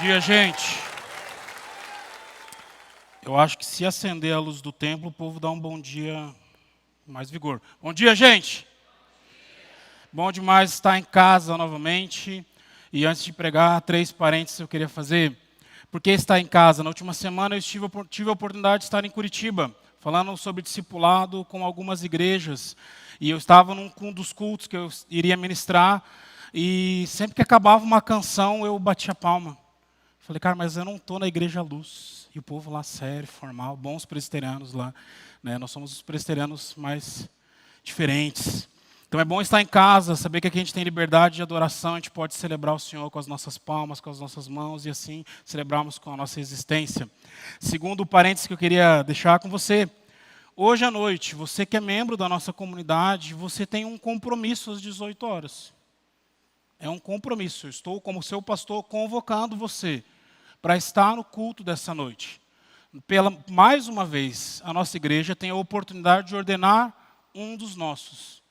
Dia, gente. Eu acho que se acender a luz do templo, o povo dá um bom dia com mais vigor. Bom dia, gente. Bom demais estar em casa novamente. E antes de pregar, 3 parênteses eu queria fazer. Por que estar em casa? Na última semana eu tive a oportunidade de estar em Curitiba, falando sobre discipulado com algumas igrejas. E eu estava num dos cultos que eu iria ministrar. E sempre que acabava uma canção, eu batia palma. Falei, cara, mas eu não estou na Igreja Luz. E o povo lá, sério, formal, bons presbiterianos lá. Né? Nós somos os presbiterianos mais diferentes. Então é bom estar em casa, saber que aqui a gente tem liberdade de adoração, a gente pode celebrar o Senhor com as nossas palmas, com as nossas mãos, e assim celebrarmos com a nossa existência. Segundo parênteses que eu queria deixar com você, hoje à noite, você que é membro da nossa comunidade, você tem um compromisso às 18 horas. É um compromisso, eu estou como seu pastor convocando você para estar no culto dessa noite. Mais uma vez, a nossa igreja tem a oportunidade de ordenar um dos nossos.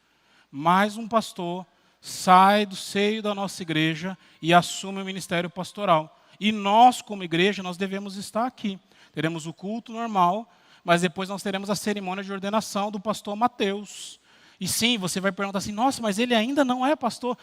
Mais um pastor sai do seio da nossa igreja e assume o ministério pastoral. E nós, como igreja, nós devemos estar aqui. Teremos o culto normal, mas depois nós teremos a cerimônia de ordenação do pastor Mateus. E sim, você vai perguntar assim, nossa, mas ele ainda não é pastor?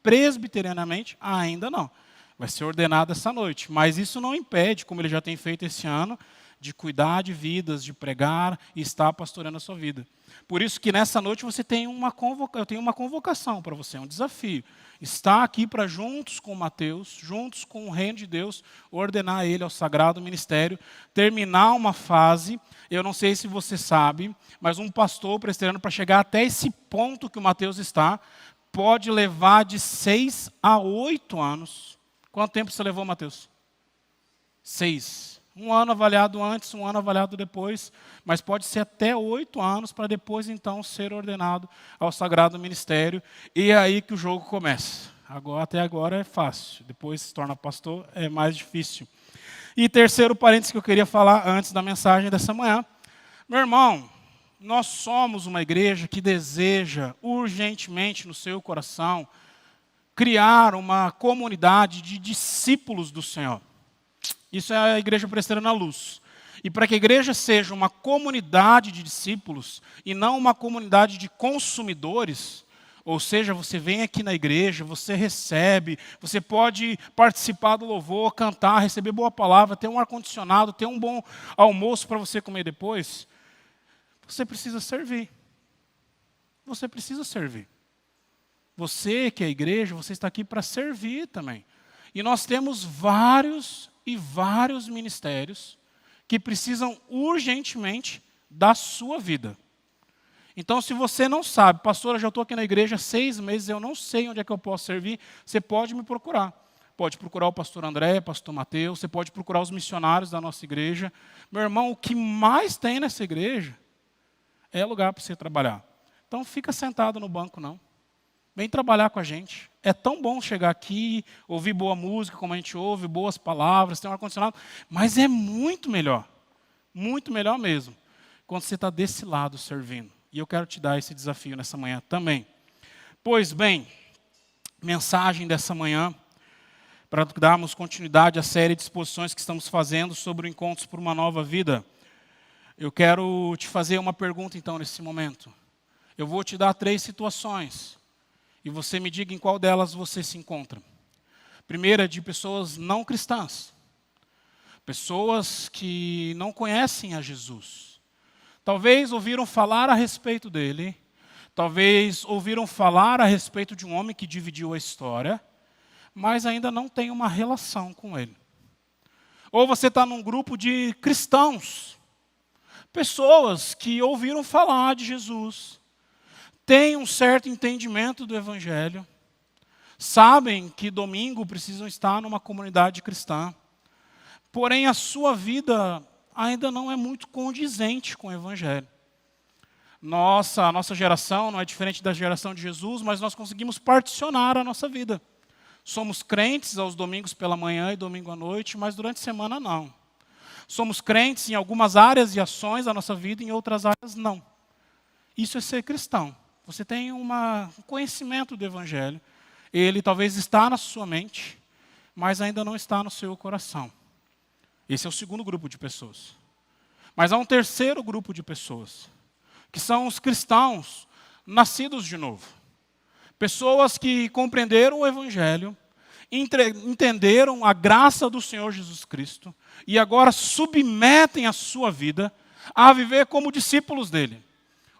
Presbiterianamente, ainda não. Vai ser ordenado essa noite. Mas isso não impede, como ele já tem feito esse ano, de cuidar de vidas, de pregar e estar pastoreando a sua vida. Por isso que nessa noite você tem eu tenho uma convocação para você, um desafio. Estar aqui para juntos com Mateus, juntos com o reino de Deus, ordenar ele ao sagrado ministério, terminar uma fase, eu não sei se você sabe, mas um pastor presbiteriano para chegar até esse ponto que o Mateus está, pode levar de 6 a 8 anos. Quanto tempo você levou, Mateus? 6. 1 ano avaliado antes, 1 ano avaliado depois, mas pode ser até 8 anos para depois, então, ser ordenado ao sagrado ministério. E é aí que o jogo começa. Até agora é fácil, depois se torna pastor, é mais difícil. E terceiro parênteses que eu queria falar antes da mensagem dessa manhã. Meu irmão, nós somos uma igreja que deseja urgentemente no seu coração criar uma comunidade de discípulos do Senhor. Isso é a Igreja Presbiteriana Luz. E para que a igreja seja uma comunidade de discípulos e não uma comunidade de consumidores, ou seja, você vem aqui na igreja, você recebe, você pode participar do louvor, cantar, receber boa palavra, ter um ar-condicionado, ter um bom almoço para você comer depois, você precisa servir. Você precisa servir. Você que é a igreja, você está aqui para servir também. E nós temos vários ministérios que precisam urgentemente da sua vida. Então, se você não sabe, pastor, eu já estou aqui na igreja há 6 meses, eu não sei onde é que eu posso servir, você pode me procurar. Pode procurar o pastor André, pastor Mateus, você pode procurar os missionários da nossa igreja. Meu irmão, o que mais tem nessa igreja é lugar para você trabalhar. Então, fica sentado no banco, não. Vem trabalhar com a gente. É tão bom chegar aqui, ouvir boa música, como a gente ouve, boas palavras, ter um ar-condicionado, mas é muito melhor mesmo, quando você está desse lado servindo. E eu quero te dar esse desafio nessa manhã também. Pois bem, mensagem dessa manhã, para darmos continuidade à série de exposições que estamos fazendo sobre o Encontros por uma Nova Vida. Eu quero te fazer uma pergunta então nesse momento. Eu vou te dar 3 situações. E você me diga em qual delas você se encontra. Primeira, de pessoas não cristãs. Pessoas que não conhecem a Jesus. Talvez ouviram falar a respeito dele. Talvez ouviram falar a respeito de um homem que dividiu a história. Mas ainda não tem uma relação com ele. Ou você está num grupo de cristãos. Pessoas que ouviram falar de Jesus. Têm um certo entendimento do Evangelho, sabem que domingo precisam estar numa comunidade cristã, porém a sua vida ainda não é muito condizente com o Evangelho. A nossa geração não é diferente da geração de Jesus, mas nós conseguimos particionar a nossa vida. Somos crentes aos domingos pela manhã e domingo à noite, mas durante a semana não. Somos crentes em algumas áreas e ações da nossa vida, em outras áreas não. Isso é ser cristão. Você tem um conhecimento do Evangelho, ele talvez está na sua mente, mas ainda não está no seu coração. Esse é o segundo grupo de pessoas. Mas há um terceiro grupo de pessoas, que são os cristãos nascidos de novo. Pessoas que compreenderam o Evangelho, entenderam a graça do Senhor Jesus Cristo e agora submetem a sua vida a viver como discípulos dele.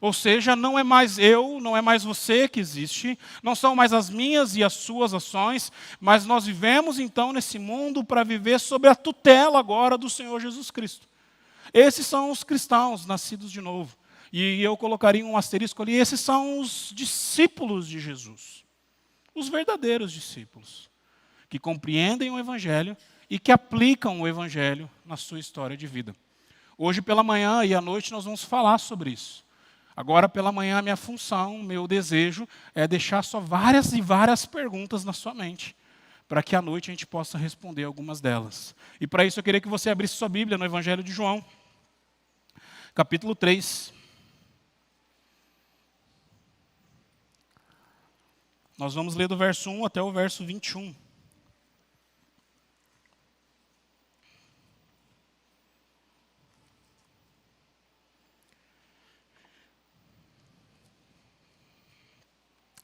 Ou seja, não é mais eu, não é mais você que existe, não são mais as minhas e as suas ações, mas nós vivemos então nesse mundo para viver sob a tutela agora do Senhor Jesus Cristo. Esses são os cristãos nascidos de novo. E eu colocaria um asterisco ali, esses são os discípulos de Jesus. Os verdadeiros discípulos, que compreendem o Evangelho e que aplicam o Evangelho na sua história de vida. Hoje pela manhã e à noite nós vamos falar sobre isso. Agora pela manhã a minha função, meu desejo é deixar só várias e várias perguntas na sua mente, para que à noite a gente possa responder algumas delas. E para isso eu queria que você abrisse sua Bíblia no Evangelho de João, capítulo 3. Nós vamos ler do verso 1 até o verso 21.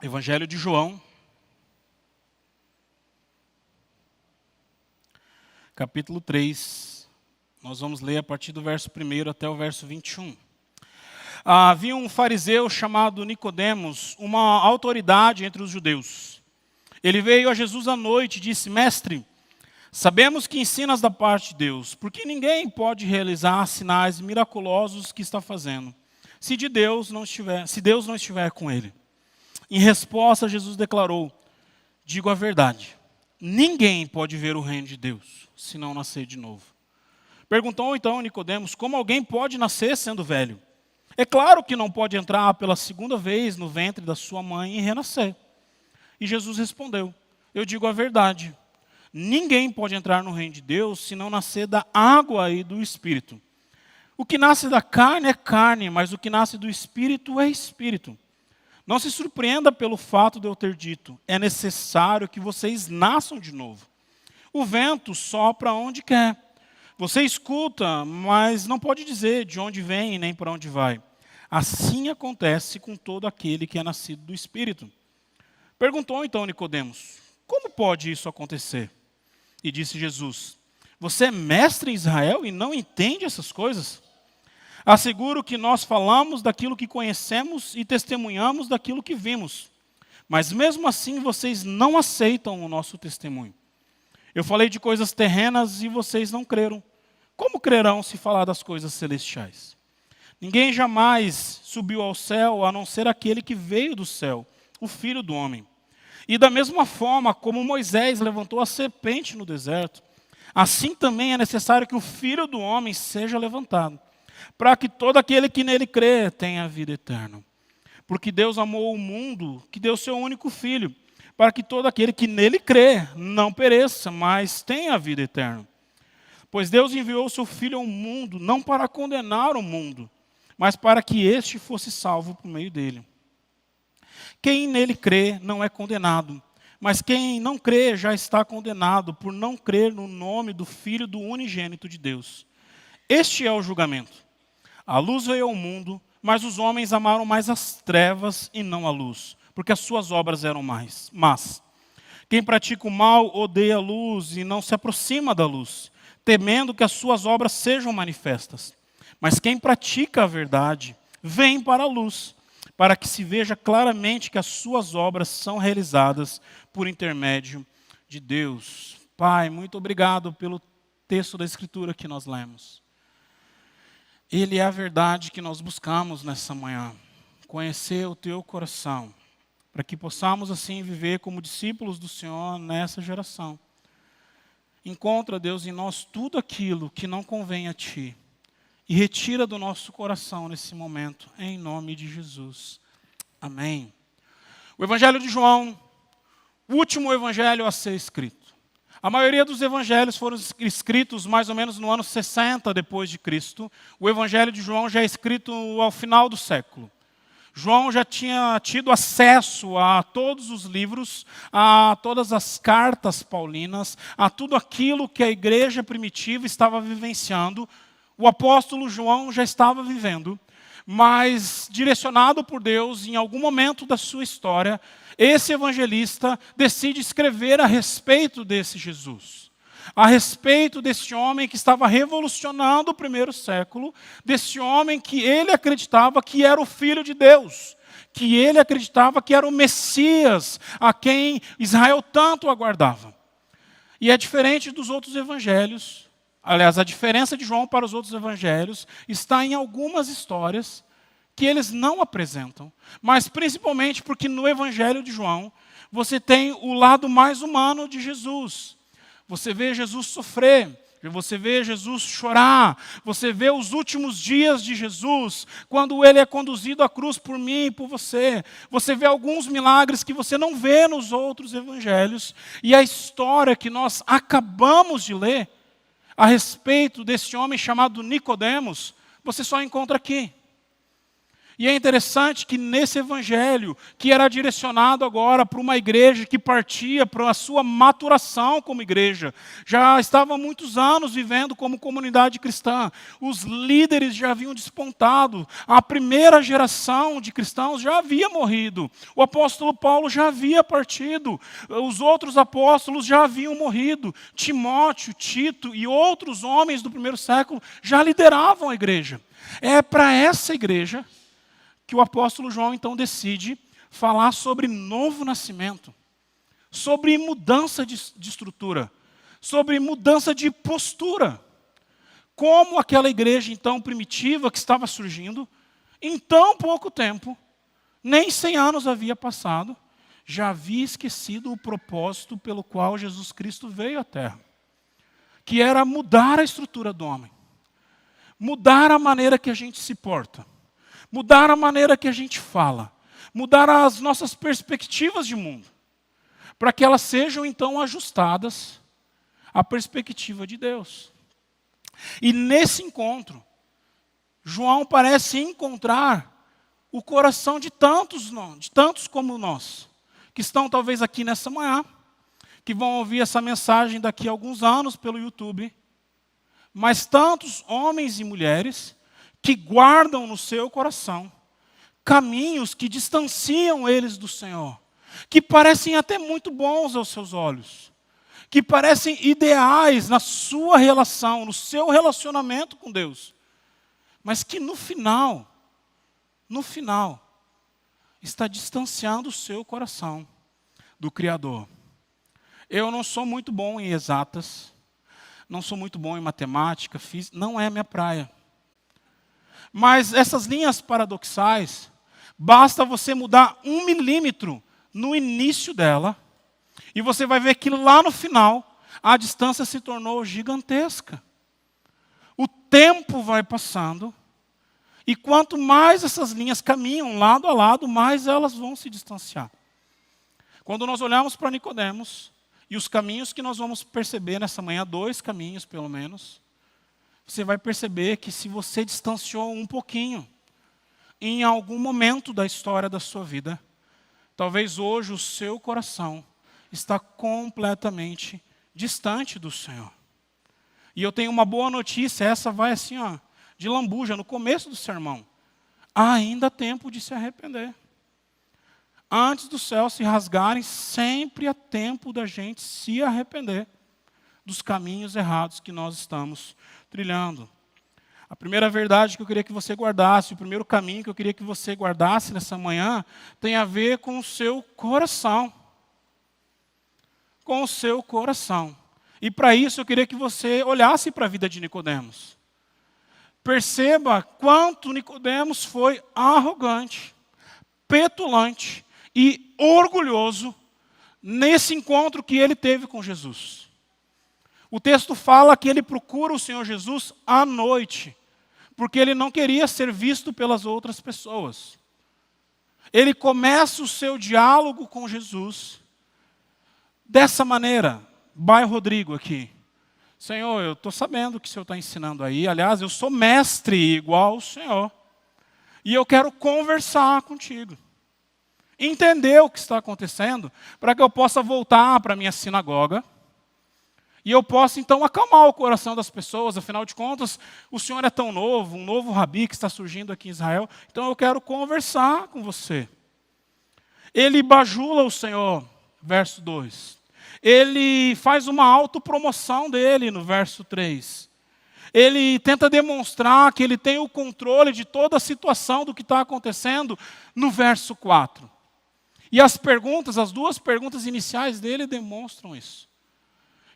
Evangelho de João, capítulo 3. Nós vamos ler a partir do verso 1 até o verso 21. Havia um fariseu chamado Nicodemos, uma autoridade entre os judeus. Ele veio a Jesus à noite e disse: Mestre, sabemos que ensinas da parte de Deus, porque ninguém pode realizar sinais miraculosos que está fazendo, se Deus não estiver com ele. Em resposta, Jesus declarou: digo a verdade, ninguém pode ver o reino de Deus se não nascer de novo. Perguntou então Nicodemos: como alguém pode nascer sendo velho? É claro que não pode entrar pela segunda vez no ventre da sua mãe e renascer. E Jesus respondeu: eu digo a verdade, ninguém pode entrar no reino de Deus se não nascer da água e do Espírito. O que nasce da carne é carne, mas o que nasce do Espírito é Espírito. Não se surpreenda pelo fato de eu ter dito: é necessário que vocês nasçam de novo. O vento sopra onde quer. Você escuta, mas não pode dizer de onde vem nem para onde vai. Assim acontece com todo aquele que é nascido do Espírito. Perguntou então Nicodemos: como pode isso acontecer? E disse Jesus: você é mestre em Israel e não entende essas coisas? Asseguro que nós falamos daquilo que conhecemos e testemunhamos daquilo que vimos. Mas mesmo assim vocês não aceitam o nosso testemunho. Eu falei de coisas terrenas e vocês não creram. Como crerão se falar das coisas celestiais? Ninguém jamais subiu ao céu a não ser aquele que veio do céu, o Filho do Homem. E da mesma forma como Moisés levantou a serpente no deserto, assim também é necessário que o Filho do Homem seja levantado, para que todo aquele que nele crê tenha vida eterna. Porque Deus amou o mundo, que deu seu único Filho, para que todo aquele que nele crê não pereça, mas tenha a vida eterna. Pois Deus enviou o seu Filho ao mundo, não para condenar o mundo, mas para que este fosse salvo por meio dele. Quem nele crê não é condenado, mas quem não crê já está condenado por não crer no nome do Filho do unigênito de Deus. Este é o julgamento. A luz veio ao mundo, mas os homens amaram mais as trevas e não a luz, porque as suas obras eram más. Quem pratica o mal odeia a luz e não se aproxima da luz, temendo que as suas obras sejam manifestas. Mas quem pratica a verdade vem para a luz, para que se veja claramente que as suas obras são realizadas por intermédio de Deus. Pai, muito obrigado pelo texto da Escritura que nós lemos. Ele é a verdade que nós buscamos nessa manhã. Conhecer o teu coração, para que possamos assim viver como discípulos do Senhor nessa geração. Encontra, Deus, em nós tudo aquilo que não convém a Ti. E retira do nosso coração nesse momento, em nome de Jesus. Amém. O Evangelho de João, o último evangelho a ser escrito. A maioria dos evangelhos foram escritos mais ou menos no ano 60 depois de Cristo. O Evangelho de João já é escrito ao final do século. João já tinha tido acesso a todos os livros, a todas as cartas paulinas, a tudo aquilo que a igreja primitiva estava vivenciando. O apóstolo João já estava vivendo, mas direcionado por Deus, em algum momento da sua história, esse evangelista decide escrever a respeito desse Jesus. A respeito desse homem que estava revolucionando o primeiro século, desse homem que ele acreditava que era o Filho de Deus, que ele acreditava que era o Messias, a quem Israel tanto aguardava. E é diferente dos outros evangelhos. Aliás, a diferença de João para os outros evangelhos está em algumas histórias que eles não apresentam, mas principalmente porque no evangelho de João você tem o lado mais humano de Jesus. Você vê Jesus sofrer, você vê Jesus chorar, você vê os últimos dias de Jesus, quando ele é conduzido à cruz por mim e por você. Você vê alguns milagres que você não vê nos outros evangelhos, e a história que nós acabamos de ler a respeito desse homem chamado Nicodemos, você só encontra aqui. E é interessante que nesse evangelho, que era direcionado agora para uma igreja que partia para a sua maturação como igreja, já estava há muitos anos vivendo como comunidade cristã, os líderes já haviam despontado, a primeira geração de cristãos já havia morrido, o apóstolo Paulo já havia partido, os outros apóstolos já haviam morrido, Timóteo, Tito e outros homens do primeiro século já lideravam a igreja. É para essa igreja que o apóstolo João então decide falar sobre novo nascimento, sobre mudança de estrutura, sobre mudança de postura. Como aquela igreja então primitiva que estava surgindo, em tão pouco tempo, nem 100 anos havia passado, já havia esquecido o propósito pelo qual Jesus Cristo veio à Terra, que era mudar a estrutura do homem, mudar a maneira que a gente se porta, mudar a maneira que a gente fala, mudar as nossas perspectivas de mundo, para que elas sejam então ajustadas à perspectiva de Deus. E nesse encontro, João parece encontrar o coração de tantos como nós, que estão talvez aqui nessa manhã, que vão ouvir essa mensagem daqui a alguns anos pelo YouTube, mas tantos homens e mulheres que guardam no seu coração caminhos que distanciam eles do Senhor, que parecem até muito bons aos seus olhos, que parecem ideais na sua relação, no seu relacionamento com Deus, mas que no final, está distanciando o seu coração do Criador. Eu não sou muito bom em exatas, não sou muito bom em matemática, física, não é minha praia. Mas essas linhas paradoxais, basta você mudar 1 milímetro no início dela, e você vai ver que lá no final, a distância se tornou gigantesca. O tempo vai passando, e quanto mais essas linhas caminham lado a lado, mais elas vão se distanciar. Quando nós olhamos para Nicodemos, e os caminhos que nós vamos perceber nessa manhã, 2 caminhos pelo menos, você vai perceber que se você distanciou um pouquinho, em algum momento da história da sua vida, talvez hoje o seu coração está completamente distante do Senhor. E eu tenho uma boa notícia, essa vai assim, de lambuja, no começo do sermão. Há ainda tempo de se arrepender. Antes dos céus se rasgarem, sempre há tempo da gente se arrepender dos caminhos errados que nós estamos trilhando. A primeira verdade que eu queria que você guardasse, o primeiro caminho que eu queria que você guardasse nessa manhã, tem a ver com o seu coração. Com o seu coração. E para isso eu queria que você olhasse para a vida de Nicodemos. Perceba quanto Nicodemos foi arrogante, petulante e orgulhoso nesse encontro que ele teve com Jesus. O texto fala que ele procura o Senhor Jesus à noite, porque ele não queria ser visto pelas outras pessoas. Ele começa o seu diálogo com Jesus dessa maneira. Vai, Rodrigo, aqui. Senhor, eu estou sabendo o que o Senhor está ensinando aí. Aliás, eu sou mestre igual ao Senhor. E eu quero conversar contigo. Entender o que está acontecendo, para que eu possa voltar para a minha sinagoga. E eu possa, então, acalmar o coração das pessoas. Afinal de contas, o Senhor é tão novo, um novo rabi que está surgindo aqui em Israel. Então, eu quero conversar com você. Ele bajula o Senhor, verso 2. Ele faz uma autopromoção dele, no verso 3. Ele tenta demonstrar que ele tem o controle de toda a situação do que está acontecendo, no verso 4. E as duas perguntas iniciais dele demonstram isso.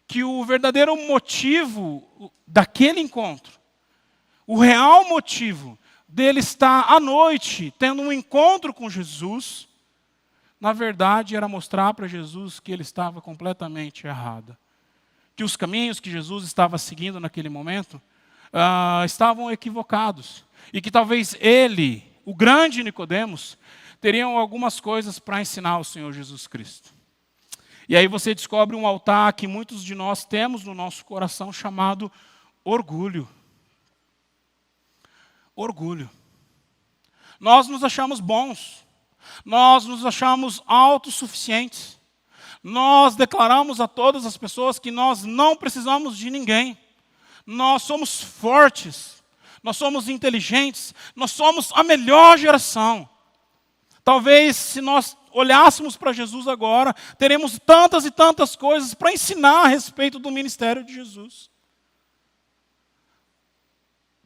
Que o verdadeiro motivo daquele encontro, o real motivo dele estar à noite tendo um encontro com Jesus, na verdade era mostrar para Jesus que ele estava completamente errado. Que os caminhos que Jesus estava seguindo naquele momento estavam equivocados. E que talvez ele, o grande Nicodemos, teriam algumas coisas para ensinar ao Senhor Jesus Cristo. E aí você descobre um altar que muitos de nós temos no nosso coração chamado orgulho. Orgulho. Nós nos achamos bons. Nós nos achamos autossuficientes. Nós declaramos a todas as pessoas que nós não precisamos de ninguém. Nós somos fortes. Nós somos inteligentes. Nós somos a melhor geração. Talvez se nós olhássemos para Jesus agora, teremos tantas e tantas coisas para ensinar a respeito do ministério de Jesus.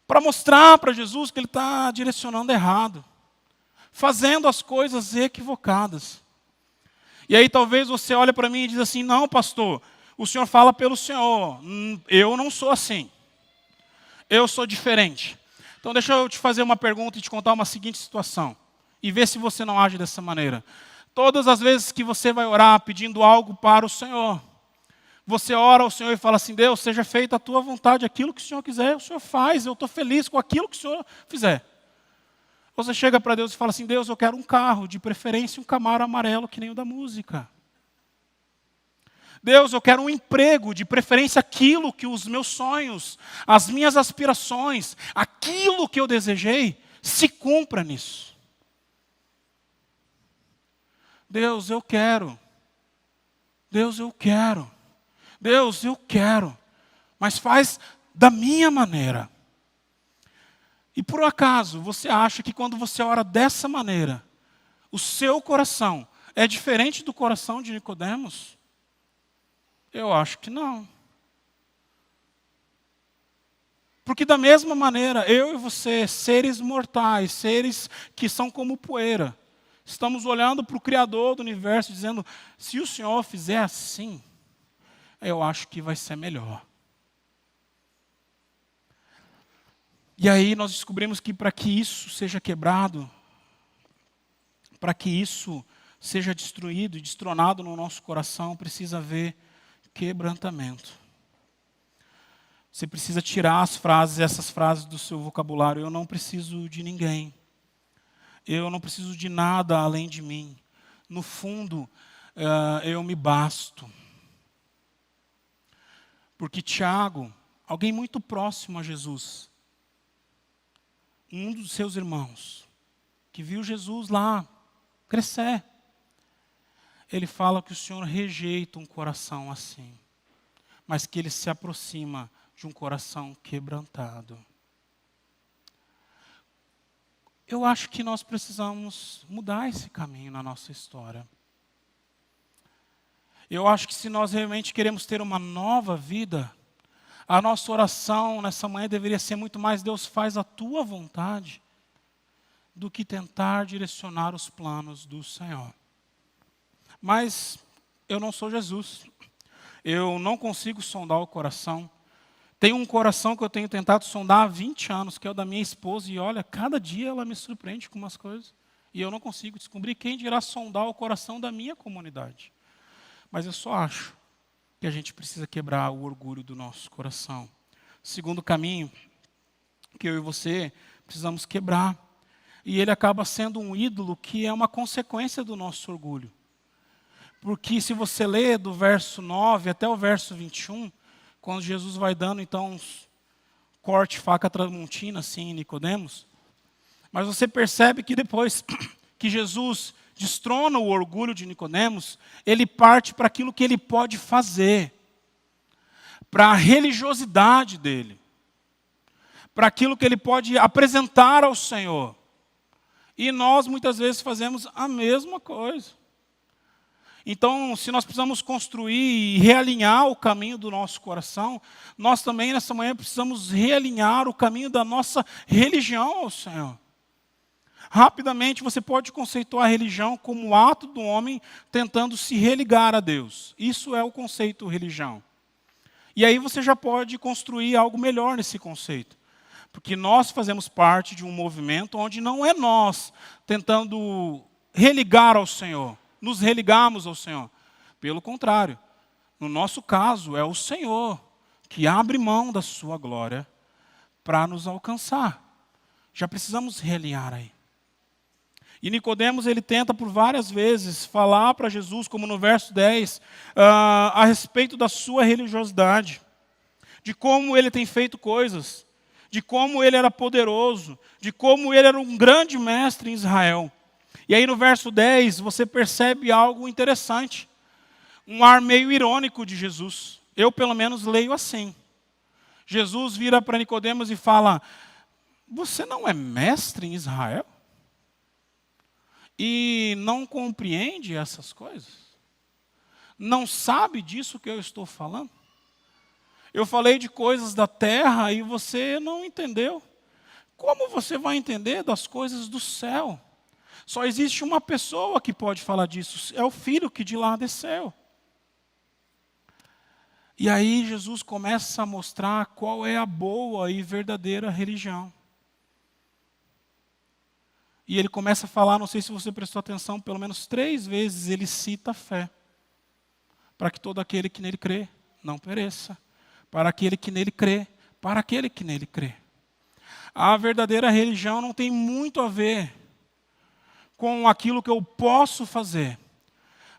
Para mostrar para Jesus que ele está direcionando errado. Fazendo as coisas equivocadas. E aí talvez você olhe para mim e diz assim, não, pastor, o senhor fala pelo Senhor. Eu não sou assim. Eu sou diferente. Então deixa eu te fazer uma pergunta e te contar uma seguinte situação. E ver se você não age dessa maneira. Todas as vezes que você vai orar pedindo algo para o Senhor, você ora ao Senhor e fala assim, Deus, seja feita a tua vontade, aquilo que o Senhor quiser, o Senhor faz, eu estou feliz com aquilo que o Senhor fizer. Você chega para Deus e fala assim, Deus, eu quero um carro, de preferência um Camaro amarelo, que nem o da música. Deus, eu quero um emprego, de preferência aquilo que os meus sonhos, as minhas aspirações, aquilo que eu desejei, se cumpra nisso. Deus, eu quero. Deus, eu quero. Deus, eu quero. Mas faz da minha maneira. E por acaso, você acha que quando você ora dessa maneira, o seu coração é diferente do coração de Nicodemos? Eu acho que não. Porque da mesma maneira, eu e você, seres mortais, seres que são como poeira, estamos olhando para o Criador do universo, dizendo, se o Senhor fizer assim, eu acho que vai ser melhor. E aí nós descobrimos que para que isso seja quebrado, para que isso seja destruído e destronado no nosso coração, precisa haver quebrantamento. Você precisa tirar essas frases do seu vocabulário. Eu não preciso de ninguém. Eu não preciso de nada além de mim. No fundo, eu me basto. Porque Tiago, alguém muito próximo a Jesus, um dos seus irmãos, que viu Jesus lá crescer, ele fala que o Senhor rejeita um coração assim, mas que ele se aproxima de um coração quebrantado. Eu acho que nós precisamos mudar esse caminho na nossa história. Eu acho que se nós realmente queremos ter uma nova vida, a nossa oração nessa manhã deveria ser muito mais, Deus, faz a tua vontade, do que tentar direcionar os planos do Senhor. Mas eu não sou Jesus. Eu não consigo sondar o coração. Tem um coração que eu tenho tentado sondar há 20 anos, que é o da minha esposa, e olha, cada dia ela me surpreende com umas coisas. E eu não consigo descobrir quem dirá sondar o coração da minha comunidade. Mas eu só acho que a gente precisa quebrar o orgulho do nosso coração. Segundo caminho que eu e você precisamos quebrar. E ele acaba sendo um ídolo que é uma consequência do nosso orgulho. Porque se você ler do verso 9 até o verso 21, quando Jesus vai dando então uns corte, faca, tramontina assim em Nicodemos, Mas você percebe que depois que Jesus destrona o orgulho de Nicodemos, ele parte para aquilo que ele pode fazer, para a religiosidade dele, para aquilo que ele pode apresentar ao Senhor. E nós muitas vezes fazemos a mesma coisa. Então, se nós precisamos construir e realinhar o caminho do nosso coração, nós também nessa manhã precisamos realinhar o caminho da nossa religião ao Senhor. Rapidamente você pode conceituar a religião como o ato do homem tentando se religar a Deus. Isso é o conceito religião. E aí você já pode construir algo melhor nesse conceito. Porque nós fazemos parte de um movimento onde não é nós tentando religar ao Senhor, nos religarmos ao Senhor. Pelo contrário, no nosso caso é o Senhor que abre mão da sua glória para nos alcançar. Já precisamos realinhar aí. E Nicodemos, ele tenta por várias vezes falar para Jesus, como no verso 10, a respeito da sua religiosidade, de como ele tem feito coisas, de como ele era poderoso, de como ele era um grande mestre em Israel. E aí no verso 10 você percebe algo interessante, um ar meio irônico de Jesus. Eu pelo menos leio assim. Jesus vira para Nicodemos e fala: você não é mestre em Israel? E não compreende essas coisas? Não sabe disso que eu estou falando? Eu falei de coisas da terra e você não entendeu. Como você vai entender das coisas do céu? Só existe uma pessoa que pode falar disso, é o Filho que de lá desceu. E aí Jesus começa a mostrar qual é a boa e verdadeira religião. E ele começa a falar, não sei se você prestou atenção, pelo menos 3 vezes ele cita a fé. Para que todo aquele que nele crê não pereça. Para aquele que nele crê, para aquele que nele crê. A verdadeira religião não tem muito a ver com aquilo que eu posso fazer.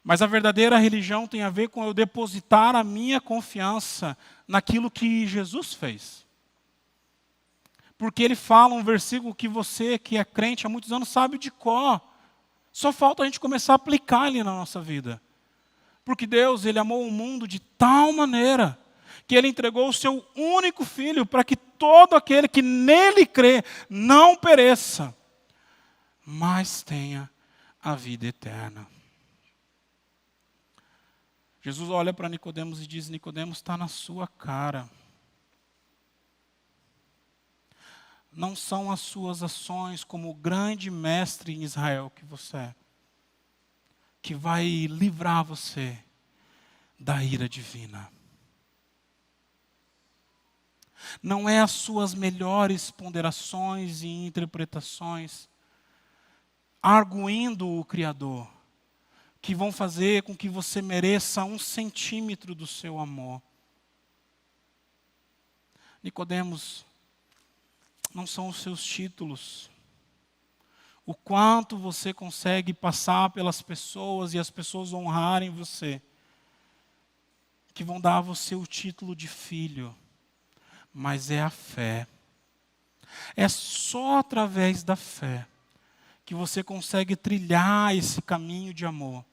Mas a verdadeira religião tem a ver com eu depositar a minha confiança naquilo que Jesus fez. Porque ele fala um versículo que você, que é crente há muitos anos, sabe de cor. Só falta a gente começar a aplicar ele na nossa vida. Porque Deus, ele amou o mundo de tal maneira que ele entregou o seu único filho para que todo aquele que nele crê não pereça, mas tenha a vida eterna. Jesus olha para Nicodemos e diz: Nicodemos, está na sua cara. Não são as suas ações como o grande mestre em Israel que você é, que vai livrar você da ira divina. Não é as suas melhores ponderações e interpretações, arguindo o Criador, que vão fazer com que você mereça 1 centímetro do seu amor. Nicodemos, não são os seus títulos, o quanto você consegue passar pelas pessoas e as pessoas honrarem você, que vão dar a você o título de filho, mas é a fé. É só através da fé que você consegue trilhar esse caminho de amor.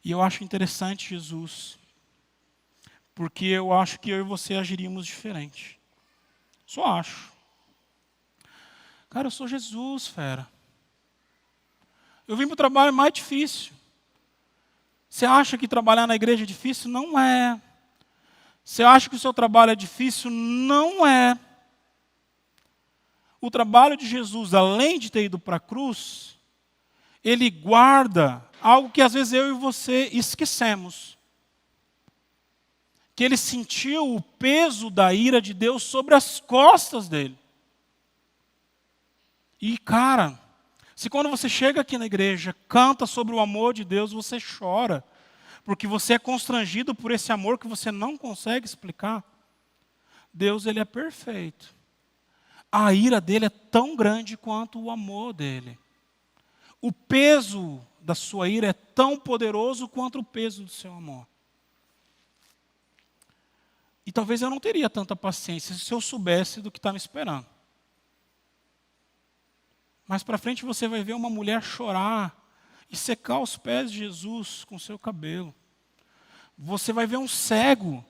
E eu acho interessante Jesus, porque eu acho que eu e você agiríamos diferente. Só acho. Cara, eu sou Jesus, fera. Eu vim para o trabalho mais difícil. Você acha que trabalhar na igreja é difícil? Não é. Você acha que o seu trabalho é difícil? Não é. O trabalho de Jesus, além de ter ido para a cruz, ele guarda algo que às vezes eu e você esquecemos. Que ele sentiu o peso da ira de Deus sobre as costas dele. E cara, se quando você chega aqui na igreja, canta sobre o amor de Deus, você chora, porque você é constrangido por esse amor que você não consegue explicar. Deus, ele é perfeito. A ira dele é tão grande quanto o amor dele. O peso da sua ira é tão poderoso quanto o peso do seu amor. E talvez eu não teria tanta paciência se eu soubesse do que está me esperando. Mais para frente você vai ver uma mulher chorar e secar os pés de Jesus com seu cabelo. Você vai ver um cego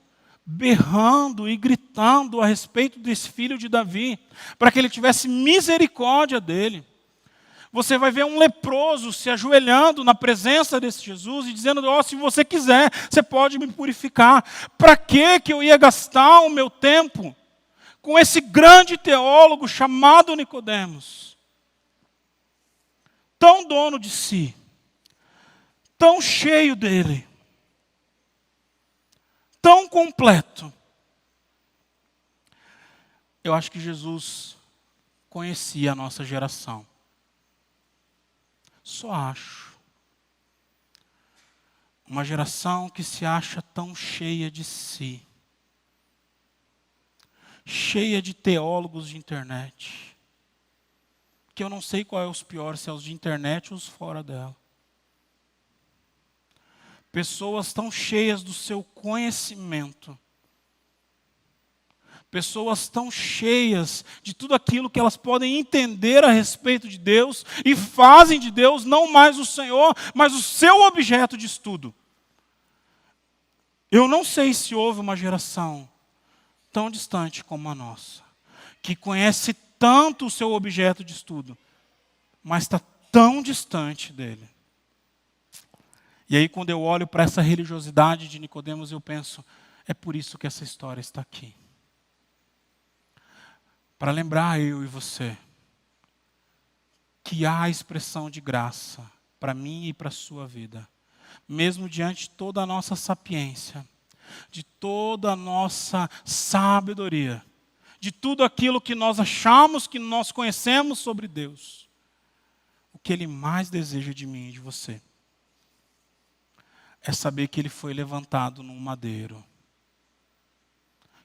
berrando e gritando a respeito desse filho de Davi, para que ele tivesse misericórdia dele. Você vai ver um leproso se ajoelhando na presença desse Jesus e dizendo: ó, se você quiser, você pode me purificar. Para que eu ia gastar o meu tempo com esse grande teólogo chamado Nicodemos? Tão dono de si, tão cheio dele, tão completo. Eu acho que Jesus conhecia a nossa geração. Só acho. Uma geração que se acha tão cheia de si. Cheia de teólogos de internet. Que eu não sei qual é os piores, se é os de internet ou os fora dela. Pessoas tão cheias do seu conhecimento. Pessoas tão cheias de tudo aquilo que elas podem entender a respeito de Deus e fazem de Deus não mais o Senhor, mas o seu objeto de estudo. Eu não sei se houve uma geração tão distante como a nossa, que conhece tanto o seu objeto de estudo, mas está tão distante dele. E aí, quando eu olho para essa religiosidade de Nicodemos, eu penso, é por isso que essa história está aqui. Para lembrar eu e você que há expressão de graça para mim e para a sua vida, mesmo diante de toda a nossa sapiência, de toda a nossa sabedoria, de tudo aquilo que nós achamos que nós conhecemos sobre Deus. O que Ele mais deseja de mim e de você é saber que Ele foi levantado num madeiro,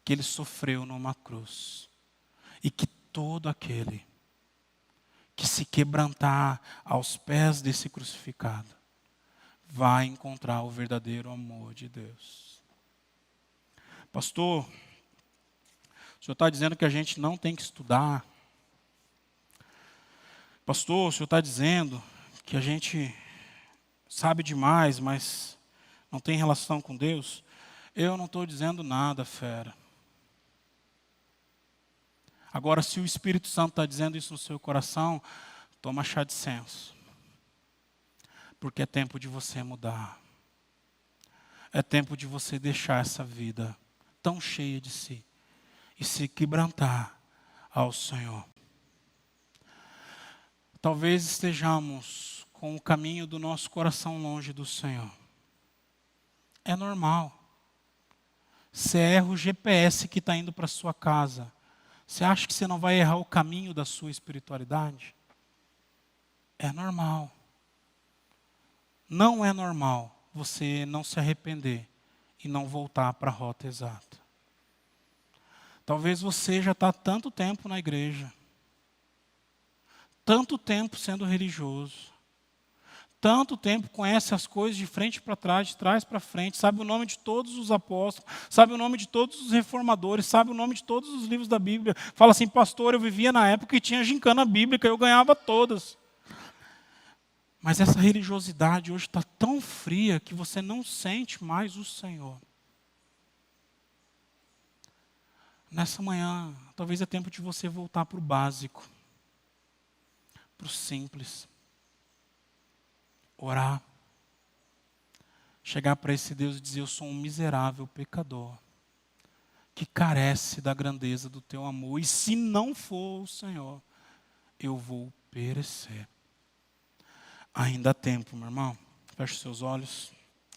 que Ele sofreu numa cruz, e que todo aquele que se quebrantar aos pés desse crucificado vai encontrar o verdadeiro amor de Deus. Pastor, o senhor está dizendo que a gente não tem que estudar. Pastor, o senhor está dizendo que a gente sabe demais, mas não tem relação com Deus. Eu não estou dizendo nada, fera. Agora, se o Espírito Santo está dizendo isso no seu coração, toma chá de senso. Porque é tempo de você mudar. É tempo de você deixar essa vida tão cheia de si e se quebrantar ao Senhor. Talvez estejamos com o caminho do nosso coração longe do Senhor. É normal. Você erra o GPS que está indo para a sua casa. Você acha que você não vai errar o caminho da sua espiritualidade? É normal. Não é normal você não se arrepender e não voltar para a rota exata. Talvez você já está há tanto tempo na igreja, tanto tempo sendo religioso, tanto tempo conhece as coisas de frente para trás, de trás para frente, sabe o nome de todos os apóstolos, sabe o nome de todos os reformadores, sabe o nome de todos os livros da Bíblia. Fala assim: pastor, eu vivia na época que tinha gincana bíblica, eu ganhava todas. Mas essa religiosidade hoje está tão fria que você não sente mais o Senhor. Nessa manhã, talvez é tempo de você voltar para o básico, para o simples. Orar. Chegar para esse Deus e dizer: eu sou um miserável pecador, que carece da grandeza do teu amor. E se não for o Senhor, eu vou perecer. Ainda há tempo, meu irmão. Feche os seus olhos.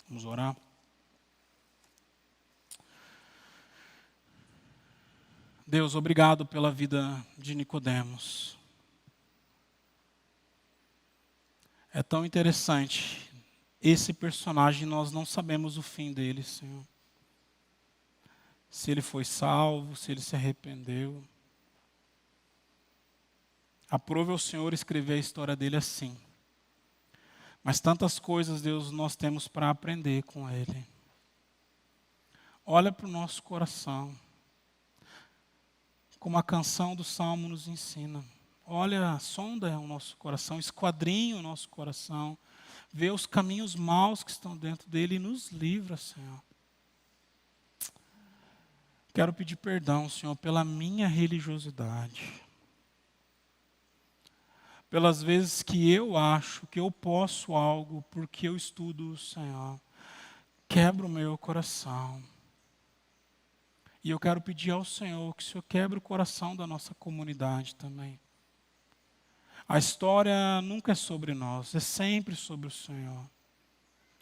Vamos orar. Deus, obrigado pela vida de Nicodemos. É tão interessante. Esse personagem, nós não sabemos o fim dele, Senhor. Se ele foi salvo, se ele se arrependeu. Aprove ao Senhor escrever a história dele assim. Mas tantas coisas, Deus, nós temos para aprender com ele. Olha para o nosso coração. Como a canção do Salmo nos ensina. Olha, sonda o nosso coração, esquadrinha o nosso coração, vê os caminhos maus que estão dentro dele e nos livra, Senhor. Quero pedir perdão, Senhor, pela minha religiosidade. Pelas vezes que eu acho que eu posso algo porque eu estudo o Senhor. Quebra o meu coração. E eu quero pedir ao Senhor que o Senhor quebre o coração da nossa comunidade também. A história nunca é sobre nós, é sempre sobre o Senhor.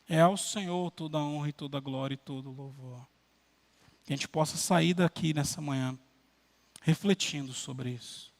É ao Senhor toda a honra e toda a glória e todo o louvor. Que a gente possa sair daqui nessa manhã refletindo sobre isso.